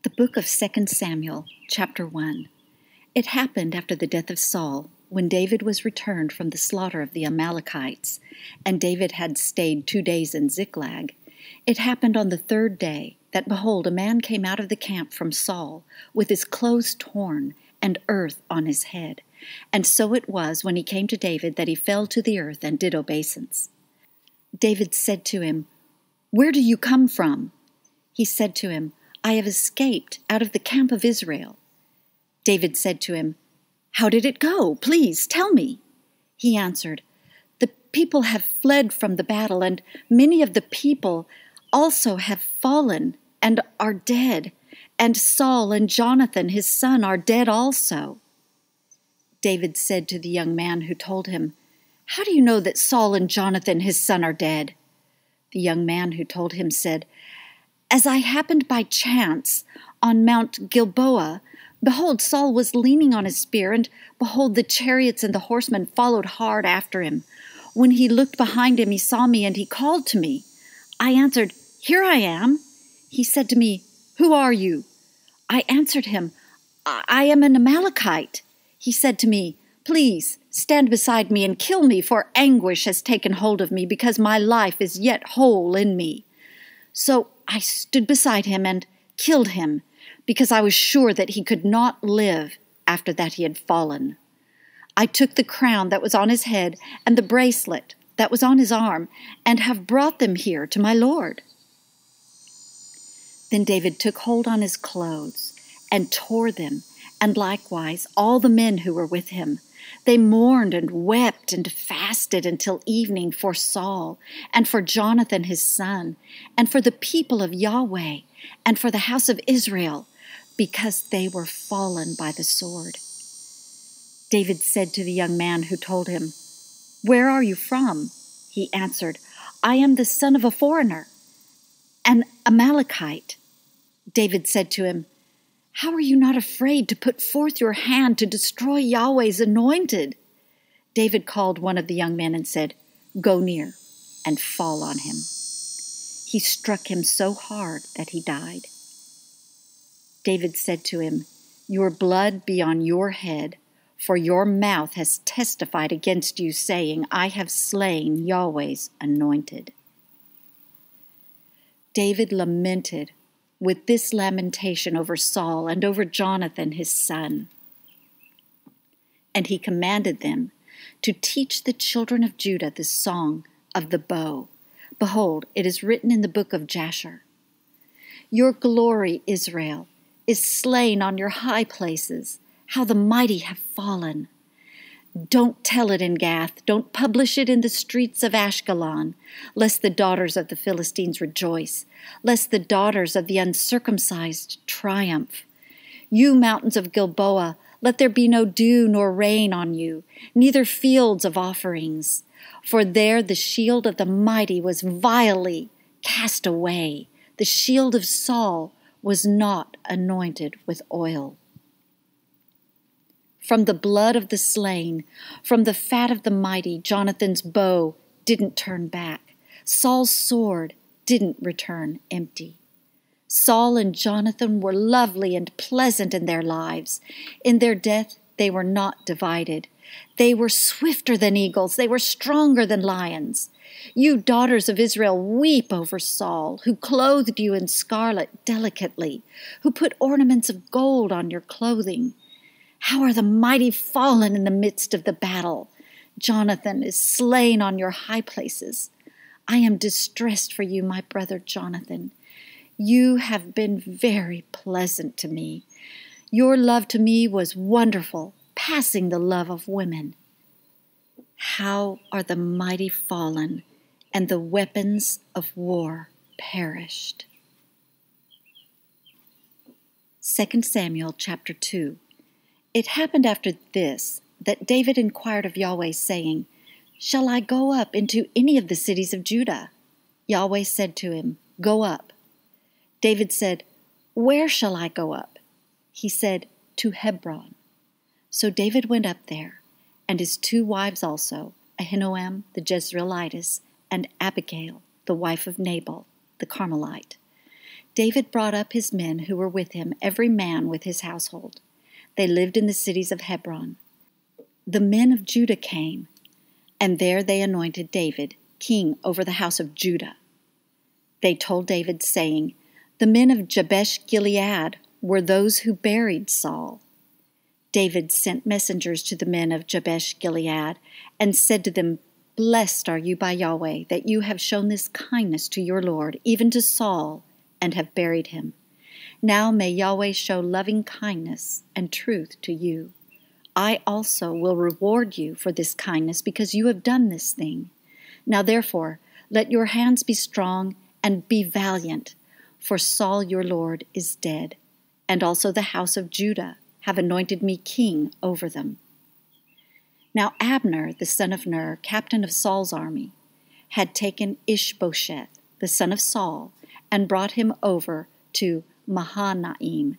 The book of 2 Samuel, chapter 1. It happened after the death of Saul, when David was returned from the slaughter of the Amalekites, and David had stayed 2 days in Ziklag. It happened on the 3rd day that, behold, a man came out of the camp from Saul, with his clothes torn, and earth on his head. And so it was, when he came to David, that he fell to the earth and did obeisance. David said to him, "Where do you come from?" He said to him, "I have escaped out of the camp of Israel." David said to him, "How did it go? Please tell me." He answered, "The people have fled from the battle, and many of the people also have fallen and are dead, and Saul and Jonathan his son are dead also." David said to the young man who told him, "How do you know that Saul and Jonathan his son are dead?" The young man who told him said, "As I happened by chance on Mount Gilboa, behold, Saul was leaning on his spear, and behold, the chariots and the horsemen followed hard after him. When he looked behind him, he saw me, and he called to me. I answered, 'Here I am.' He said to me, 'Who are you?' I answered him, 'I am an Amalekite.' He said to me, 'Please stand beside me and kill me, for anguish has taken hold of me, because my life is yet whole in me.' So I stood beside him and killed him, because I was sure that he could not live after that he had fallen. I took the crown that was on his head and the bracelet that was on his arm, and have brought them here to my lord." Then David took hold on his clothes and tore them, and likewise all the men who were with him. They mourned and wept and fasted until evening for Saul, and for Jonathan his son, and for the people of Yahweh, and for the house of Israel, because they were fallen by the sword. David said to the young man who told him, "Where are you from?" He answered, "I am the son of a foreigner, an Amalekite." David said to him, "How are you not afraid to put forth your hand to destroy Yahweh's anointed?" David called one of the young men and said, "Go near and fall on him." He struck him so hard that he died. David said to him, "Your blood be on your head, for your mouth has testified against you, saying, 'I have slain Yahweh's anointed.'" David lamented with this lamentation over Saul and over Jonathan his son. And he commanded them to teach the children of Judah the song of the bow. Behold, it is written in the book of Jasher, "Your glory, Israel, is slain on your high places. How the mighty have fallen. Don't tell it in Gath, don't publish it in the streets of Ashkelon, lest the daughters of the Philistines rejoice, lest the daughters of the uncircumcised triumph. You mountains of Gilboa, let there be no dew nor rain on you, neither fields of offerings. For there the shield of the mighty was vilely cast away. The shield of Saul was not anointed with oil. From the blood of the slain, from the fat of the mighty, Jonathan's bow didn't turn back. Saul's sword didn't return empty. Saul and Jonathan were lovely and pleasant in their lives. In their death, they were not divided. They were swifter than eagles. They were stronger than lions. You daughters of Israel, weep over Saul, who clothed you in scarlet delicately, who put ornaments of gold on your clothing. How are the mighty fallen in the midst of the battle! Jonathan is slain on your high places. I am distressed for you, my brother Jonathan. You have been very pleasant to me. Your love to me was wonderful, passing the love of women. How are the mighty fallen, and the weapons of war perished." 2 Samuel chapter 2. It happened after this that David inquired of Yahweh, saying, "Shall I go up into any of the cities of Judah?" Yahweh said to him, "Go up." David said, "Where shall I go up?" He said, "To Hebron." So David went up there, and his 2 wives also, Ahinoam the Jezreelitess, and Abigail, the wife of Nabal, the Carmelite. David brought up his men who were with him, every man with his household. They lived in the cities of Hebron. The men of Judah came, and there they anointed David king over the house of Judah. They told David, saying, "The men of Jabesh Gilead were those who buried Saul." David sent messengers to the men of Jabesh Gilead and said to them, "Blessed are you by Yahweh, that you have shown this kindness to your Lord, even to Saul, and have buried him. Now may Yahweh show loving kindness and truth to you. I also will reward you for this kindness, because you have done this thing. Now therefore, let your hands be strong and be valiant, for Saul your Lord is dead, and also the house of Judah have anointed me king over them." Now Abner, the son of Ner, captain of Saul's army, had taken Ishbosheth, the son of Saul, and brought him over to Mahanaim,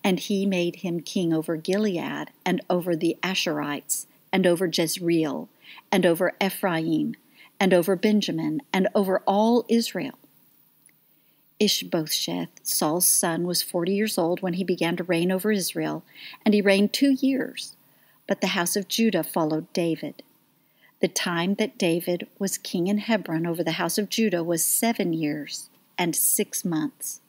and he made him king over Gilead, and over the Asherites, and over Jezreel, and over Ephraim, and over Benjamin, and over all Israel. Ishbosheth, Saul's son, was 40 years old when he began to reign over Israel, and he reigned 2 years. But the house of Judah followed David. The time that David was king in Hebron over the house of Judah was 7 years and 6 months.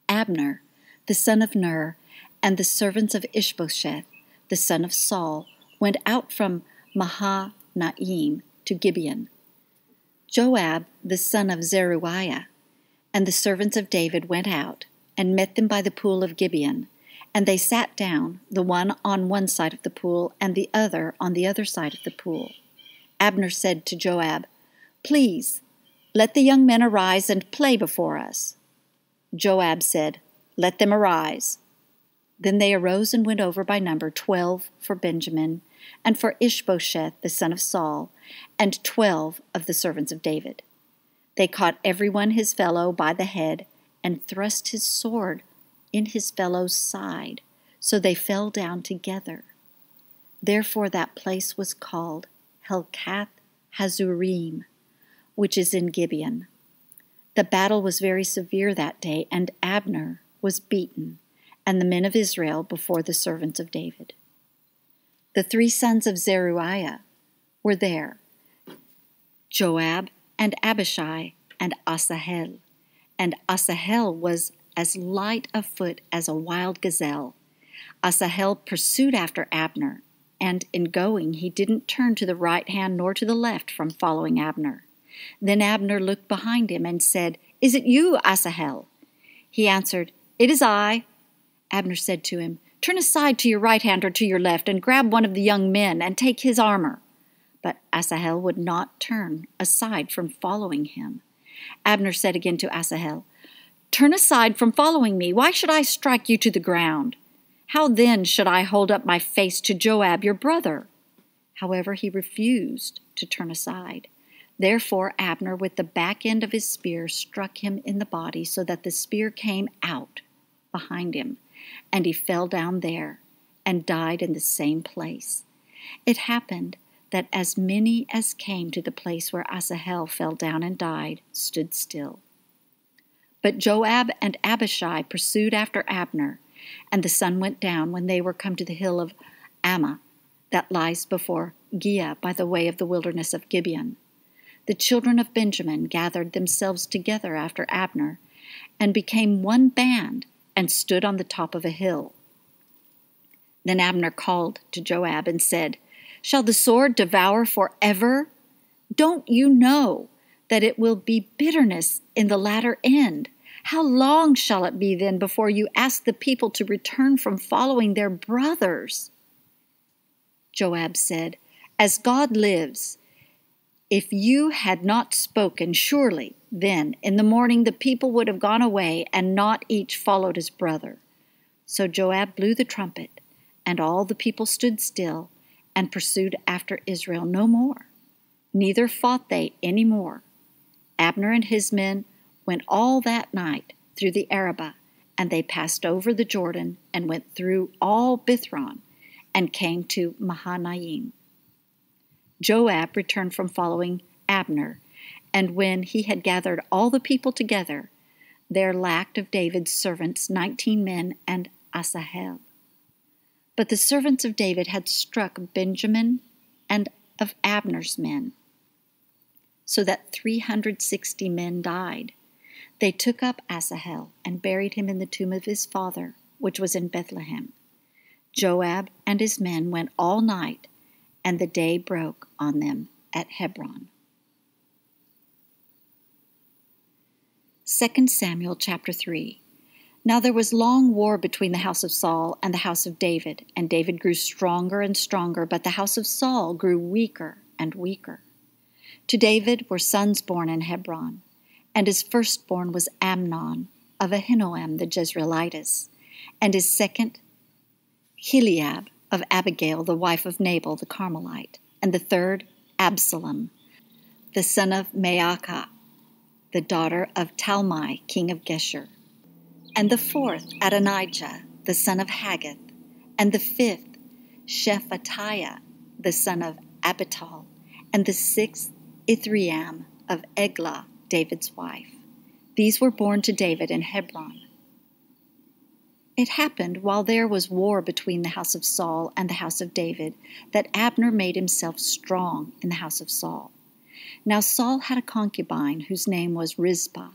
Abner, the son of Ner, and the servants of Ishbosheth, the son of Saul, went out from Mahanaim to Gibeon. Joab, the son of Zeruiah, and the servants of David went out and met them by the pool of Gibeon, and they sat down, the one on one side of the pool and the other on the other side of the pool. Abner said to Joab, "Please, let the young men arise and play before us." Joab said, "Let them arise." Then they arose and went over by number 12 for Benjamin, and for Ishbosheth the son of Saul, and 12 of the servants of David. They caught every one his fellow by the head, and thrust his sword in his fellow's side, so they fell down together. Therefore that place was called Helkath Hazurim, which is in Gibeon. The battle was very severe that day, and Abner was beaten, and the men of Israel before the servants of David. The 3 sons of Zeruiah were there, Joab and Abishai and Asahel. And Asahel was as light of foot as a wild gazelle. Asahel pursued after Abner, and in going he didn't turn to the right hand nor to the left from following Abner. Then Abner looked behind him and said, "Is it you, Asahel?" He answered, "It is I." Abner said to him, "Turn aside to your right hand or to your left, and grab one of the young men, and take his armor." But Asahel would not turn aside from following him. Abner said again to Asahel, "Turn aside from following me. Why should I strike you to the ground? How then should I hold up my face to Joab your brother?" However, he refused to turn aside. Therefore Abner with the back end of his spear struck him in the body, so that the spear came out behind him, and he fell down there and died in the same place. It happened that as many as came to the place where Asahel fell down and died stood still. But Joab and Abishai pursued after Abner, and the sun went down when they were come to the hill of Ammah that lies before Giah by the way of the wilderness of Gibeon. The children of Benjamin gathered themselves together after Abner, and became one band, and stood on the top of a hill. Then Abner called to Joab and said, "Shall the sword devour forever? Don't you know that it will be bitterness in the latter end? How long shall it be then before you ask the people to return from following their brothers?" Joab said, "As God lives, if you had not spoken, surely then in the morning the people would have gone away, and not each followed his brother." So Joab blew the trumpet, and all the people stood still, and pursued after Israel no more. Neither fought they any more. Abner and his men went all that night through the Arabah, and they passed over the Jordan, and went through all Bithron, and came to Mahanaim. Joab returned from following Abner, and when he had gathered all the people together, There lacked of David's servants 19 men and Asahel. But the servants of David had struck Benjamin and of Abner's men, so that 360 men died. They took up Asahel and buried him in the tomb of his father, which was in Bethlehem. Joab and his men went all night, and the day broke on them at Hebron. 2 Samuel chapter 3. Now there was long war between the house of Saul and the house of David, and David grew stronger and stronger, but the house of Saul grew weaker and weaker. To David were sons born in Hebron, and his firstborn was Amnon of Ahinoam the Jezreelitess, and his second Eliab of Abigail the wife of Nabal the Carmelite, and the third Absalom, the son of Maacah, the daughter of Talmai king of Geshur, and the fourth Adonijah the son of Haggith, and the fifth Shephatiah the son of Abital, and the sixth Ithream of Eglah, David's wife. These were born to David in Hebron. It happened, while there was war between the house of Saul and the house of David, that Abner made himself strong in the house of Saul. Now Saul had a concubine whose name was Rizpah,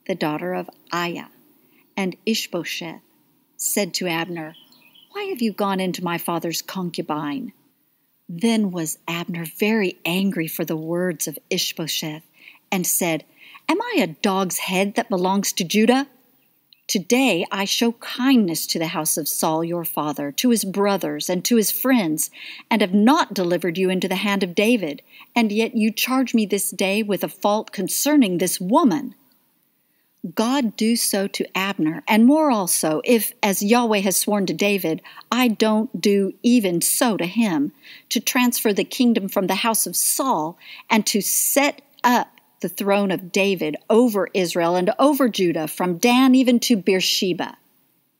the daughter of Aiah, and Ishbosheth said to Abner, "Why have you gone into my father's concubine?" Then was Abner very angry for the words of Ishbosheth, and said, "Am I a dog's head that belongs to Judah? Today I show kindness to the house of Saul your father, to his brothers, and to his friends, and have not delivered you into the hand of David, and yet you charge me this day with a fault concerning this woman. God do so to Abner, and more also, if, as Yahweh has sworn to David, I don't do even so to him, to transfer the kingdom from the house of Saul, and to set up the throne of David over Israel and over Judah, from Dan even to Beersheba."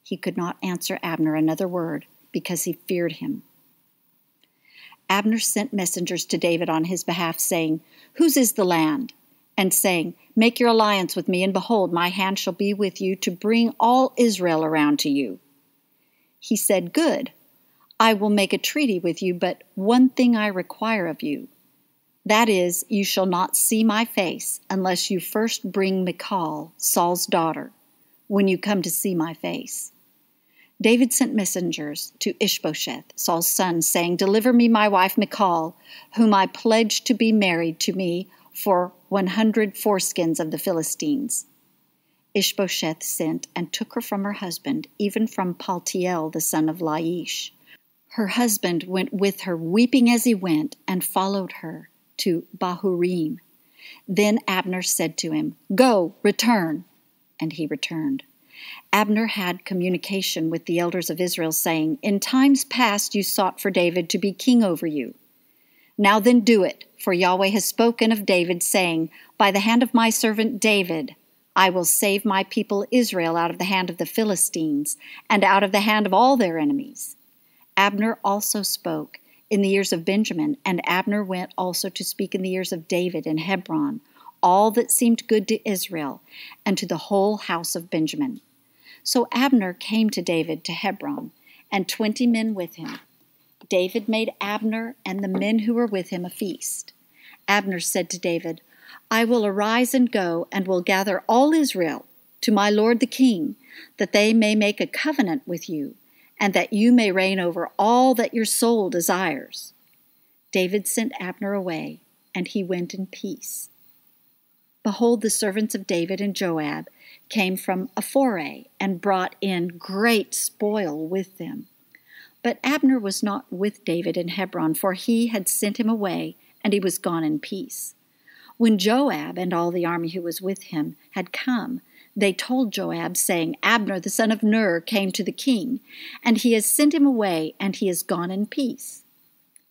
He could not answer Abner another word, because he feared him. Abner sent messengers to David on his behalf, saying, "Whose is the land?" and saying, "Make your alliance with me, and behold, my hand shall be with you to bring all Israel around to you." He said, "Good, I will make a treaty with you, but one thing I require of you. That is, you shall not see my face unless you first bring Michal, Saul's daughter, when you come to see my face." David sent messengers to Ishbosheth, Saul's son, saying, "Deliver me my wife Michal, whom I pledged to be married to me for 100 foreskins of the Philistines." Ishbosheth sent and took her from her husband, even from Paltiel the son of Laish. Her husband went with her, weeping as he went, and followed her to Bahurim. Then Abner said to him, "Go, return." And he returned. Abner had communication with the elders of Israel, saying, "In times past you sought for David to be king over you. Now then do it, for Yahweh has spoken of David, saying, By the hand of my servant David, I will save my people Israel out of the hand of the Philistines, and out of the hand of all their enemies." Abner also spoke in the ears of Benjamin, and Abner went also to speak in the ears of David in Hebron, all that seemed good to Israel, and to the whole house of Benjamin. So Abner came to David to Hebron, and 20 men with him. David made Abner and the men who were with him a feast. Abner said to David, "I will arise and go, and will gather all Israel to my lord the king, that they may make a covenant with you, and that you may reign over all that your soul desires." David sent Abner away, and he went in peace. Behold, the servants of David and Joab came from a foray, and brought in great spoil with them. But Abner was not with David in Hebron, for he had sent him away, and he was gone in peace. When Joab and all the army who was with him had come, they told Joab, saying, "Abner the son of Ner came to the king, and he has sent him away, and he is gone in peace."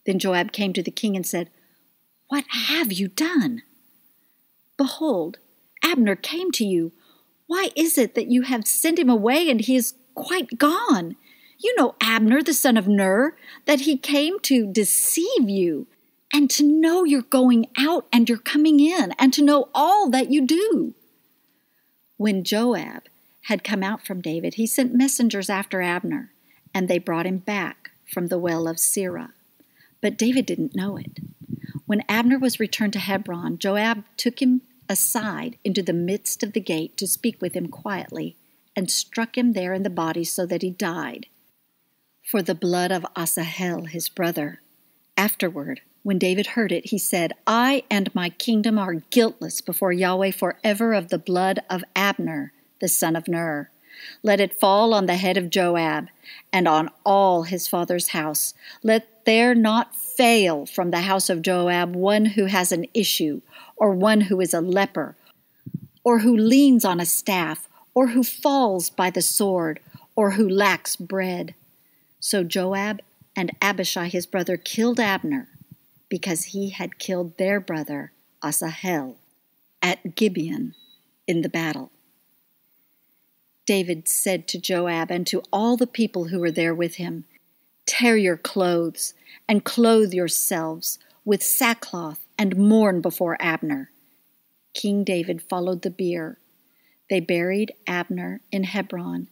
Then Joab came to the king and said, "What have you done? Behold, Abner came to you. Why is it that you have sent him away, and he is quite gone? You know Abner the son of Ner, that he came to deceive you, and to know you're going out and you're coming in, and to know all that you do." When Joab had come out from David, he sent messengers after Abner, and they brought him back from the well of Sirah. But David didn't know it. When Abner was returned to Hebron, Joab took him aside into the midst of the gate to speak with him quietly, and struck him there in the body so that he died, for the blood of Asahel his brother. Afterward, when David heard it, he said, I and my kingdom are guiltless before Yahweh forever of the blood of Abner, the son of Ner. Let it fall on the head of Joab and on all his father's house. Let there not fail from the house of Joab one who has an issue, or one who is a leper, or who leans on a staff, or who falls by the sword, or who lacks bread. So Joab and Abishai his brother killed Abner, because he had killed their brother Asahel at Gibeon in the battle. David said to Joab and to all the people who were there with him, Tear your clothes and clothe yourselves with sackcloth and mourn before Abner. King David followed the bier. They buried Abner in Hebron,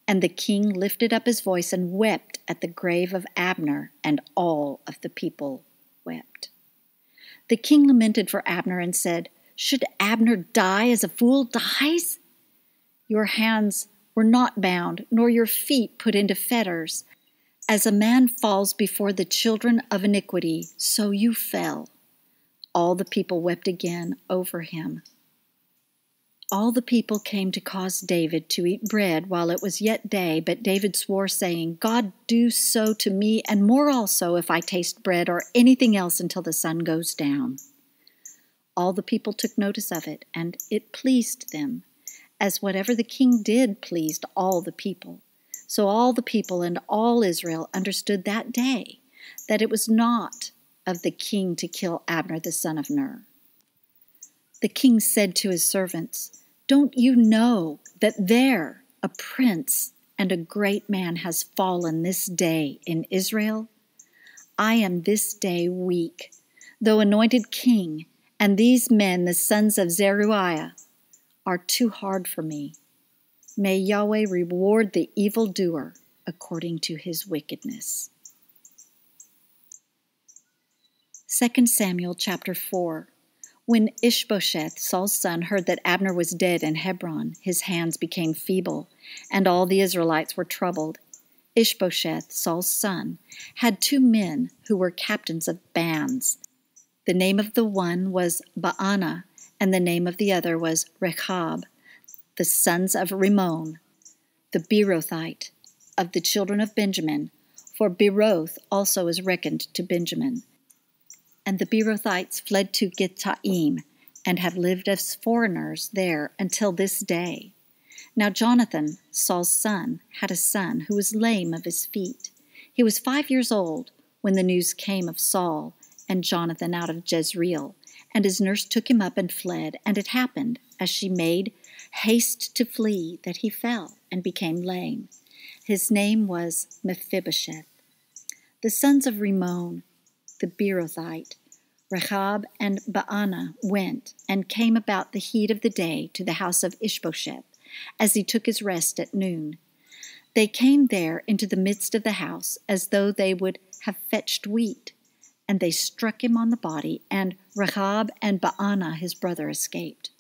and the king lifted up his voice and wept at the grave of Abner, and all of the people wept. The king lamented for Abner and said, Should Abner die as a fool dies? Your hands were not bound, nor your feet put into fetters. As a man falls before the children of iniquity, so you fell. All the people wept again over him. All the people came to cause David to eat bread while it was yet day, but David swore, saying, God do so to me, and more also, if I taste bread or anything else until the sun goes down. All the people took notice of it, and it pleased them, as whatever the king did pleased all the people. So all the people and all Israel understood that day that it was not of the king to kill Abner the son of Ner. The king said to his servants, Don't you know that there a prince and a great man has fallen this day in Israel? I am this day weak, though anointed king, and these men, the sons of Zeruiah, are too hard for me. May Yahweh reward the evildoer according to his wickedness. 2 Samuel chapter 4. When Ishbosheth, Saul's son, heard that Abner was dead in Hebron, his hands became feeble, and all the Israelites were troubled. Ishbosheth, Saul's son, had 2 men who were captains of bands. The name of the one was Baanah, and the name of the other was Rechab, the sons of Rimmon, the Beerothite, of the children of Benjamin, for Beeroth also is reckoned to Benjamin. And the Beerothites fled to Gittaim, and have lived as foreigners there until this day. Now Jonathan, Saul's son, had a son who was lame of his feet. He was 5 years old when the news came of Saul and Jonathan out of Jezreel, and his nurse took him up and fled. And it happened, as she made haste to flee, that he fell and became lame. His name was Mephibosheth. The sons of Rimmon, the Beerothite, Rechab and Baanah, went and came about the heat of the day to the house of Ishbosheth, as he took his rest at noon. They came there into the midst of the house, as though they would have fetched wheat, and they struck him on the body, and Rechab and Baanah his brother escaped.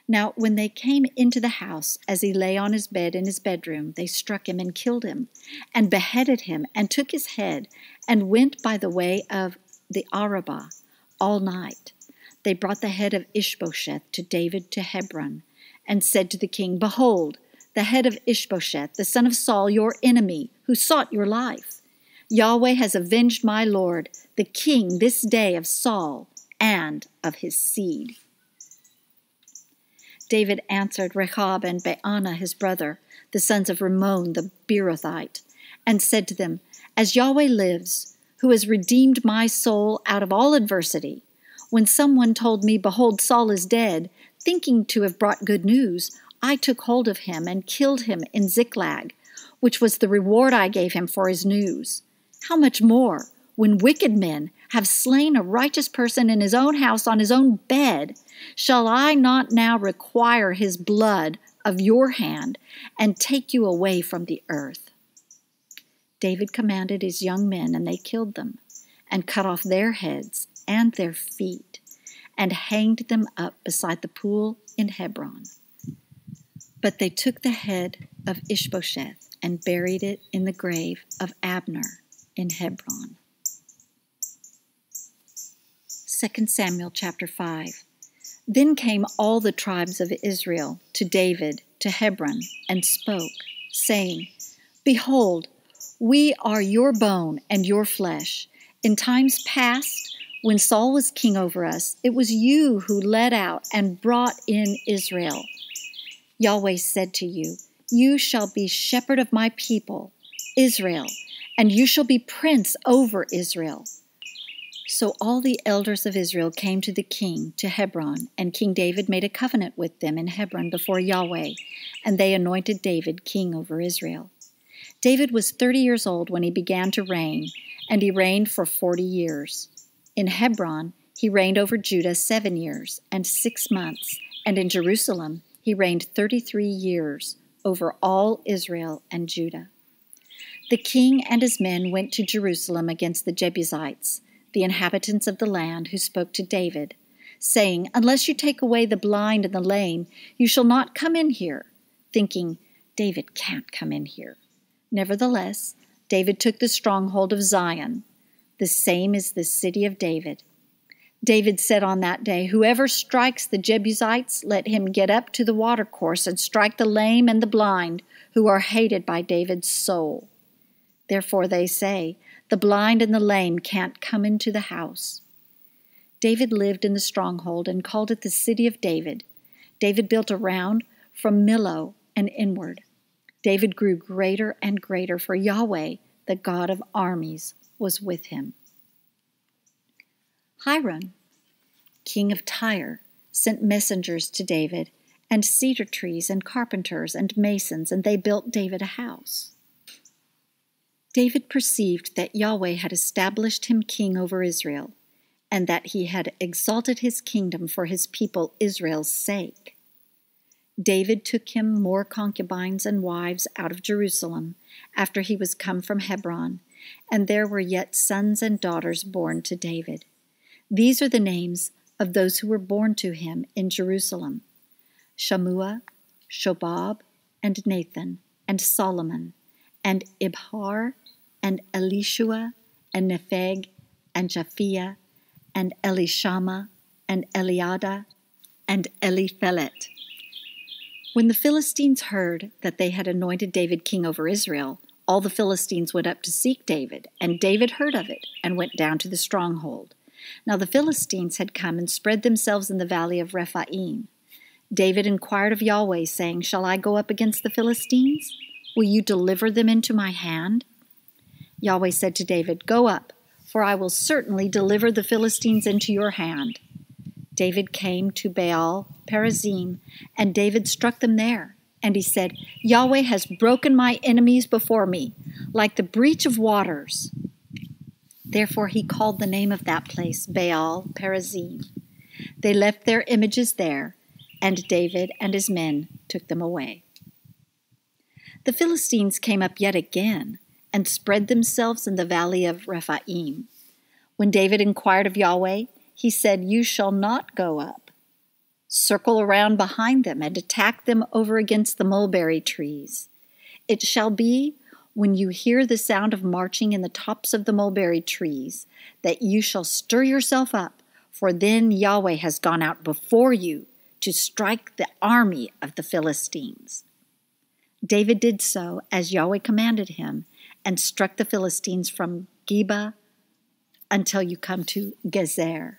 Now when they came into the house, as he lay on his bed in his bedroom, they struck him and killed him, and beheaded him, and took his head, and went by the way of the Arabah all night. They brought the head of Ishbosheth to David to Hebron, and said to the king, Behold, the head of Ishbosheth, the son of Saul, your enemy, who sought your life. Yahweh has avenged my lord, the king, this day of Saul and of his seed. David answered Rechab and Baanah his brother, the sons of Rimmon the Beerothite, and said to them, As Yahweh lives, who has redeemed my soul out of all adversity, when someone told me, Behold, Saul is dead, thinking to have brought good news, I took hold of him and killed him in Ziklag, which was the reward I gave him for his news. How much more, when wicked men have slain a righteous person in his own house on his own bed, shall I not now require his blood of your hand and take you away from the earth." David commanded his young men, and they killed them, and cut off their heads and their feet, and hanged them up beside the pool in Hebron. But they took the head of Ishbosheth and buried it in the grave of Abner in Hebron. 2 Samuel chapter 5. Then came all the tribes of Israel to David to Hebron and spoke, saying, "Behold, we are your bone and your flesh. In times past, when Saul was king over us, it was you who led out and brought in Israel. Yahweh said to you, 'You shall be shepherd of my people, Israel, and you shall be prince over Israel.'" So all the elders of Israel came to the king to Hebron, and King David made a covenant with them in Hebron before Yahweh, and they anointed David king over Israel. David was 30 years old when he began to reign, and he reigned for 40 years. In Hebron, he reigned over Judah 7 years and 6 months, and in Jerusalem, he reigned 33 years over all Israel and Judah. The king and his men went to Jerusalem against the Jebusites, the inhabitants of the land, who spoke to David, saying, "Unless you take away the blind and the lame, you shall not come in here," thinking, "David can't come in here." Nevertheless, David took the stronghold of Zion. The same is the city of David. David said on that day, "Whoever strikes the Jebusites, let him get up to the watercourse and strike the lame and the blind, who are hated by David's soul." Therefore they say, "The blind and the lame can't come into the house." David lived in the stronghold and called it the city of David. David built around from Millo and inward. David grew greater and greater, for Yahweh, the God of armies, was with him. Hiram, king of Tyre, sent messengers to David, and cedar trees and carpenters and masons, and they built David a house. David perceived that Yahweh had established him king over Israel, and that he had exalted his kingdom for his people Israel's sake. David took him more concubines and wives out of Jerusalem after he was come from Hebron, and there were yet sons and daughters born to David. These are the names of those who were born to him in Jerusalem: Shammua, Shobab, and Nathan, and Solomon, and Ibhar, and Elishua, and Nepheg, and Japhia, and Elishama, and Eliada, and Eliphelet. When the Philistines heard that they had anointed David king over Israel, all the Philistines went up to seek David, and David heard of it and went down to the stronghold. Now the Philistines had come and spread themselves in the valley of Rephaim. David inquired of Yahweh, saying, "Shall I go up against the Philistines? Will you deliver them into my hand?" Yahweh said to David, "Go up, for I will certainly deliver the Philistines into your hand." David came to Baal Perazim, and David struck them there. And he said, "Yahweh has broken my enemies before me, like the breach of waters." Therefore he called the name of that place Baal Perazim. They left their images there, and David and his men took them away. The Philistines came up yet again and spread themselves in the valley of Rephaim. When David inquired of Yahweh, he said, "You shall not go up. Circle around behind them and attack them over against the mulberry trees. It shall be, when you hear the sound of marching in the tops of the mulberry trees, that you shall stir yourself up, for then Yahweh has gone out before you to strike the army of the Philistines." David did so as Yahweh commanded him, and struck the Philistines from Geba until you come to Gezer.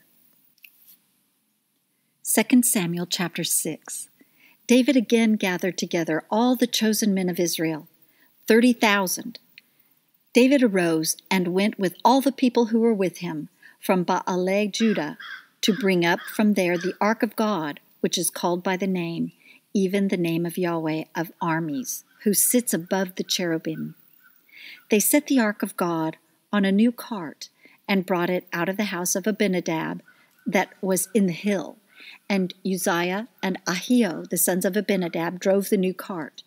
2 Samuel chapter 6. David again gathered together all the chosen men of Israel, 30,000. David arose and went with all the people who were with him from Baalah Judah to bring up from there the ark of God, which is called by the name, even the name of Yahweh of armies, who sits above the cherubim. They set the ark of God on a new cart and brought it out of the house of Abinadab that was in the hill, and Uzziah and Ahio, the sons of Abinadab, drove the new cart.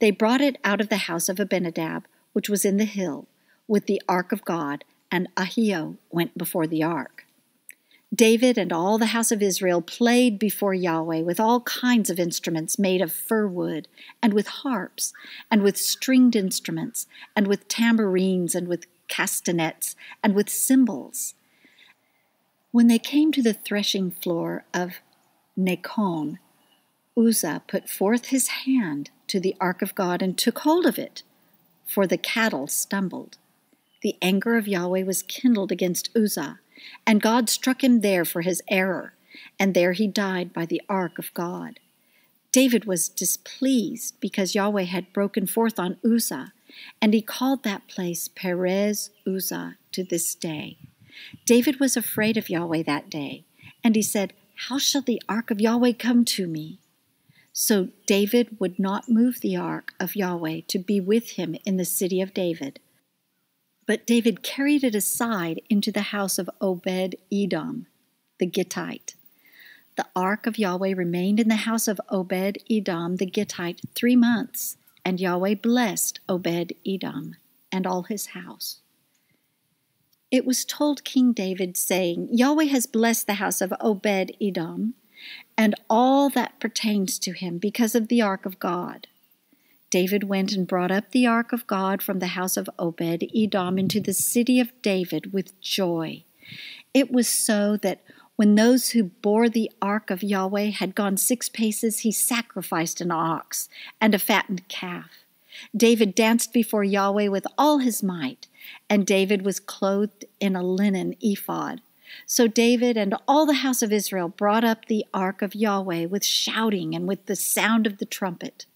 They brought it out of the house of Abinadab, which was in the hill, with the ark of God, and Ahio went before the ark. David and all the house of Israel played before Yahweh with all kinds of instruments made of fir wood, and with harps, and with stringed instruments, and with tambourines, and with castanets, and with cymbals. When they came to the threshing floor of Nacon, Uzzah put forth his hand to the ark of God and took hold of it, for the cattle stumbled. The anger of Yahweh was kindled against Uzzah, and God struck him there for his error, and there he died by the ark of God. David was displeased because Yahweh had broken forth on Uzzah, and he called that place Perez Uzzah to this day. David was afraid of Yahweh that day, and he said, "How shall the ark of Yahweh come to me?" So David would not move the ark of Yahweh to be with him in the city of David. But David carried it aside into the house of Obed-Edom, the Gittite. The ark of Yahweh remained in the house of Obed-Edom, the Gittite, 3 months, and Yahweh blessed Obed-Edom and all his house. It was told King David, saying, "Yahweh has blessed the house of Obed-Edom and all that pertains to him because of the ark of God." David went and brought up the ark of God from the house of Obed-Edom into the city of David with joy. It was so that when those who bore the ark of Yahweh had gone 6 paces, he sacrificed an ox and a fattened calf. David danced before Yahweh with all his might, and David was clothed in a linen ephod. So David and all the house of Israel brought up the ark of Yahweh with shouting and with the sound of the trumpet.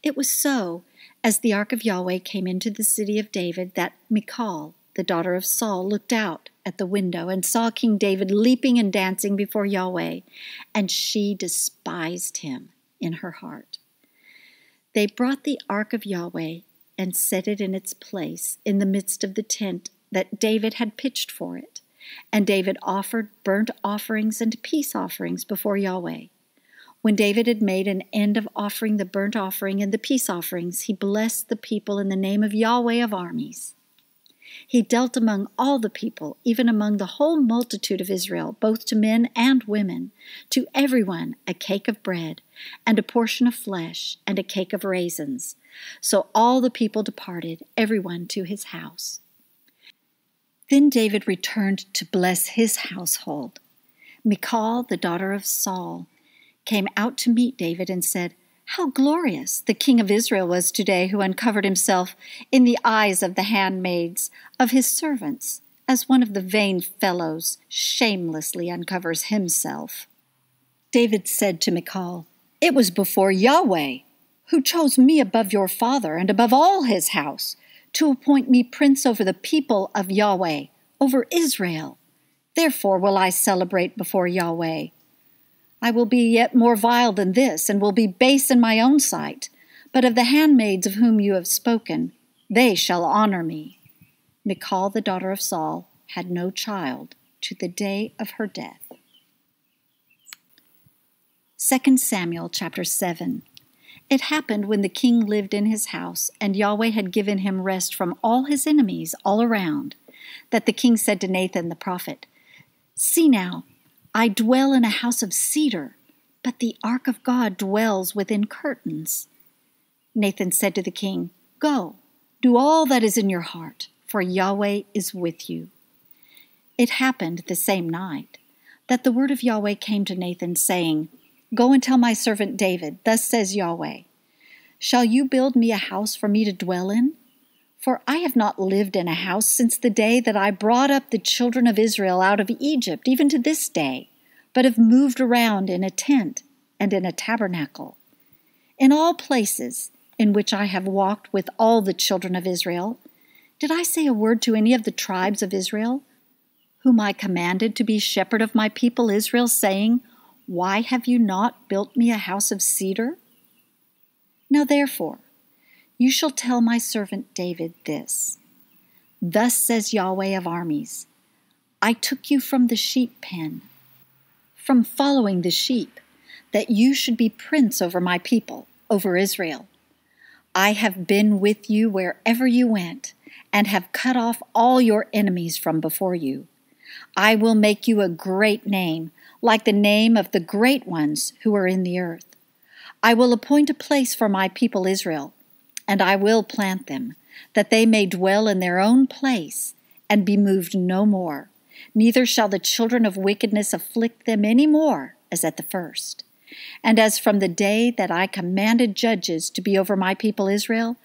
It was so, as the ark of Yahweh came into the city of David, that Michal, the daughter of Saul, looked out at the window and saw King David leaping and dancing before Yahweh, and she despised him in her heart. They brought the ark of Yahweh and set it in its place in the midst of the tent that David had pitched for it. And David offered burnt offerings and peace offerings before Yahweh. When David had made an end of offering the burnt offering and the peace offerings, he blessed the people in the name of Yahweh of armies. He dealt among all the people, even among the whole multitude of Israel, both to men and women, to everyone a cake of bread, and a portion of flesh, and a cake of raisins. So all the people departed, everyone to his house. Then David returned to bless his household. Michal, the daughter of Saul, came out to meet David and said, "How glorious the king of Israel was today, who uncovered himself in the eyes of the handmaids of his servants, as one of the vain fellows shamelessly uncovers himself." David said to Michal, "It was before Yahweh, who chose me above your father and above all his house, to appoint me prince over the people of Yahweh, over Israel. Therefore will I celebrate before Yahweh. I will be yet more vile than this, and will be base in my own sight. But of the handmaids of whom you have spoken, they shall honor me." Michal, the daughter of Saul, had no child to the day of her death. 2 Samuel chapter 7. It happened when the king lived in his house, and Yahweh had given him rest from all his enemies all around, that the king said to Nathan the prophet, "See now, I dwell in a house of cedar, but the ark of God dwells within curtains." Nathan said to the king, "Go, do all that is in your heart, for Yahweh is with you." It happened the same night that the word of Yahweh came to Nathan, saying, "Go and tell my servant David, thus says Yahweh, shall you build me a house for me to dwell in? For I have not lived in a house since the day that I brought up the children of Israel out of Egypt, even to this day, but have moved around in a tent and in a tabernacle. In all places in which I have walked with all the children of Israel, did I say a word to any of the tribes of Israel, whom I commanded to be shepherd of my people Israel, saying, Why have you not built me a house of cedar? Now therefore, you shall tell my servant David this. Thus says Yahweh of armies, I took you from the sheep pen. from following the sheep, that you should be prince over my people, over Israel. I have been with you wherever you went, and have cut off all your enemies from before you. I will make you a great name, like the name of the great ones who are in the earth. I will appoint a place for my people Israel, and I will plant them, that they may dwell in their own place, and be moved no more. Neither shall the children of wickedness afflict them any more, as at the first. And as from the day that I commanded judges to be over my people Israel,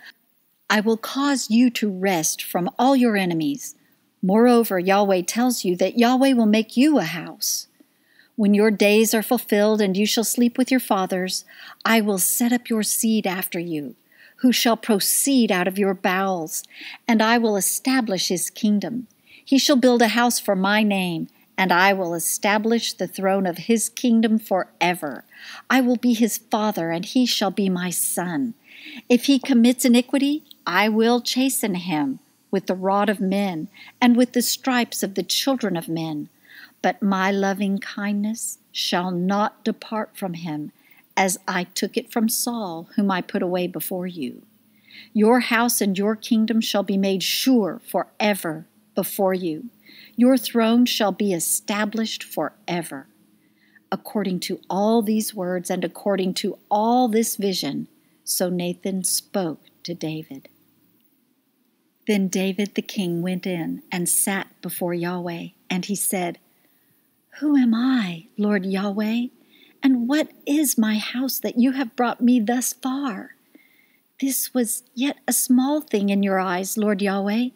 I will cause you to rest from all your enemies. Moreover, Yahweh tells you that Yahweh will make you a house. When your days are fulfilled and you shall sleep with your fathers, I will set up your seed after you, who shall proceed out of your bowels, and I will establish his kingdom. He shall build a house for my name, and I will establish the throne of his kingdom forever. I will be his father, and he shall be my son. If he commits iniquity, I will chasten him with the rod of men and with the stripes of the children of men. But my loving kindness shall not depart from him, as I took it from Saul, whom I put away before you. Your house and your kingdom shall be made sure forever before you. Your throne shall be established forever. According to all these words and according to all this vision, so Nathan spoke to David. Then David the king went in and sat before Yahweh, and he said, Who am I, Lord Yahweh, and what is my house that you have brought me thus far? This was yet a small thing in your eyes, Lord Yahweh,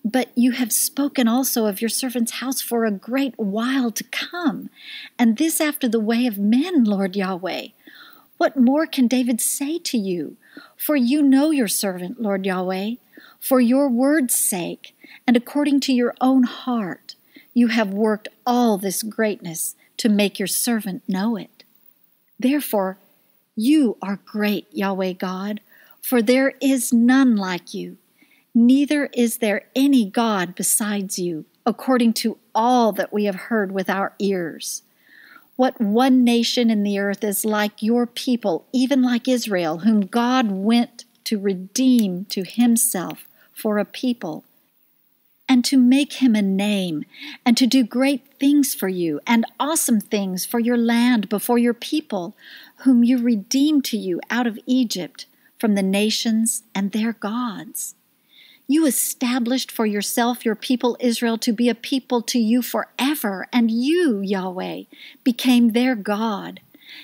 but you have spoken also of your servant's house for a great while to come, and this after the way of men, Lord Yahweh. What more can David say to you? For you know your servant, Lord Yahweh. For your word's sake, and according to your own heart, you have worked all this greatness to make your servant know it. Therefore, you are great, Yahweh God, for there is none like you. Neither is there any God besides you, according to all that we have heard with our ears. What one nation in the earth is like your people, even like Israel, whom God went to redeem to himself for a people, and to make him a name, and to do great things for you, and awesome things for your land before your people, whom you redeemed to you out of Egypt from the nations and their gods. You established for yourself your people Israel to be a people to you forever, and you, Yahweh, became their God.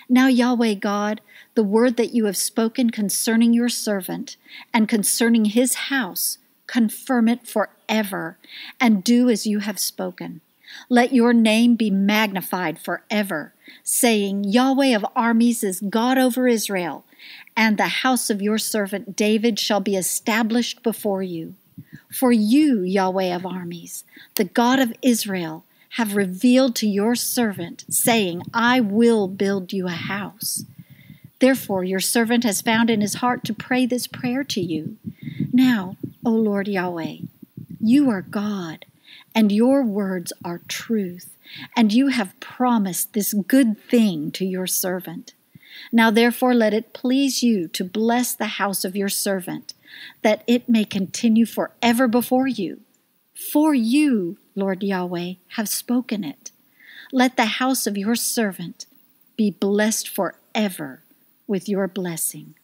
Now, Yahweh God, the word that you have spoken concerning your servant and concerning his house, confirm it forever, and do as you have spoken. Let your name be magnified forever, saying, Yahweh of armies is God over Israel, and the house of your servant David shall be established before you. For you, Yahweh of armies, the God of Israel, have revealed to your servant, saying, I will build you a house. Therefore your servant has found in his heart to pray this prayer to you. Now, O Lord Yahweh, you are God, and your words are truth, and you have promised this good thing to your servant. Now therefore let it please you to bless the house of your servant, that it may continue forever before you. For you, Lord Yahweh, have spoken it. Let the house of your servant be blessed forever with your blessing.